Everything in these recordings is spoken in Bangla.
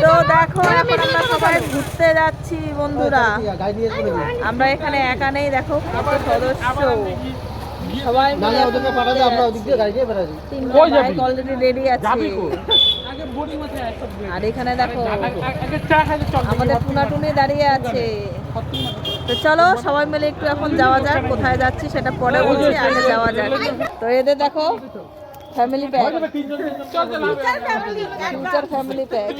তো দেখো এখন আমরা সবাই ঘুরতে যাচ্ছি বন্ধুরা। আমরা এখানে একা নেই, দেখো কত সদস্য সবাই মিলে অলরেডি রেডি আছে। আর এখানে দেখো আমাদের টুনাটুনি দাঁড়িয়ে আছে। তো চলো সবাই মিলে একটু এখন যাওয়া যাক, কোথায় যাচ্ছি সেটা পরে বলছি, আগে যাওয়া যাক। তো এদের দেখো family pack, future family pack.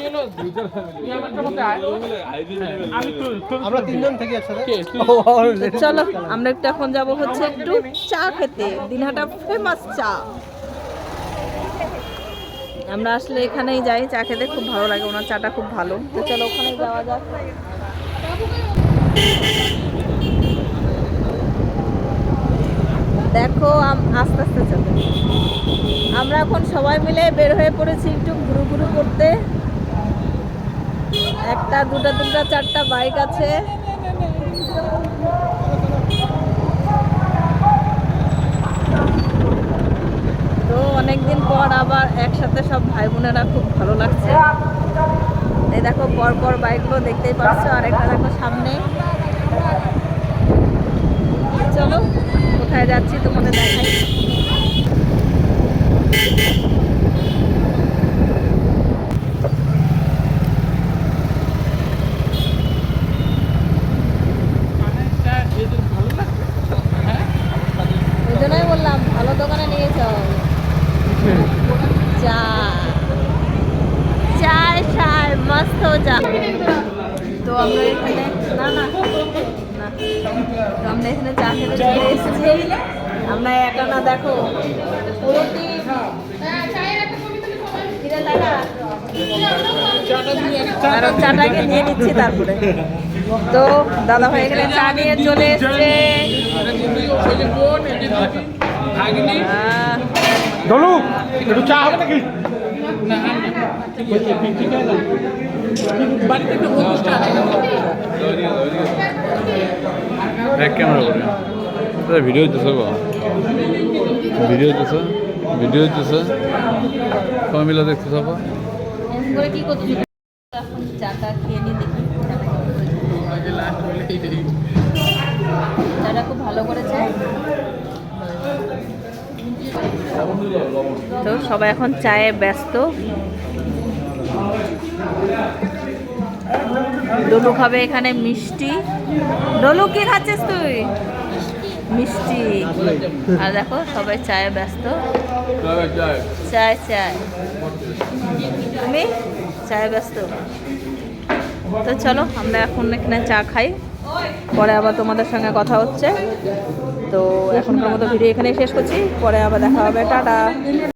আমরা তিনজন থেকে একসাথে। চলো আমরা একটু এখন যাব হচ্ছে একটু চা খেতে, দিনহাটা ফেমাস চা। আমরা আসলে এখানেই যাই চা খেতে, খুব ভালো লাগে, ওনার চাটা খুব ভালো। তো চলো ওখানে যাওয়া যাক। দেখো আস্তে আস্তে চলো, আমরা এখন সবাই মিলে বের হয়ে পড়েছি একটু ঘুরু ঘুরু করতে। একটা দুটা তিনটা চারটা বাইক আছে। তো অনেকদিন পর আবার একসাথে সব ভাই বোনেরা, খুব ভালো লাগছে। এই দেখো পর পর বাইকগুলো দেখতেই পাচ্ছ, আর একটা দেখো সামনে। চলো কোথায় যাচ্ছি তোমাদের দেখাই। ওই জন্যই বললাম ভালো দোকানে নিয়ে চল। চা চায় চায় মস্ত হো যা। তো আমরা এখানে না না না তো আমরা এখানে চা খেতে চলে এসেছি। আমরা একা না, দেখো পুরোটি কারণ চাটাকে নিয়ে নিচ্ছি তারপরে। তো দাদা ভাই এখানে চা নিয়ে চলে এসছে। ডলু একটু চা হবে নাকি? ভিডিও হইতেছে, ভিডিও হইতেছে, ভিডিও হইতেছে, সবাই মিলে দেখতে যাবো। কি করছি এখন, চাটা খেয়ে নিয়ে দেখি। চাটা খুব ভালো করেছে। তো সবাই এখন চায়ে ব্যস্ত। ডলু খাবে এখানে মিষ্টি। ডলু কি খাচ্ছিস তুই? মিষ্টি। আর দেখো সবাই চায়ে ব্যস্ত। চায় চায়, তুমি চায়ে ব্যস্ত। তো চলো আমরা এখন এখানে চা খাই, পরে আবার তোমাদের সঙ্গে কথা হচ্ছে। তো এখনকার মতো ভিডিও এখানেই শেষ করছি, পরে আবার দেখা হবে, টাটা।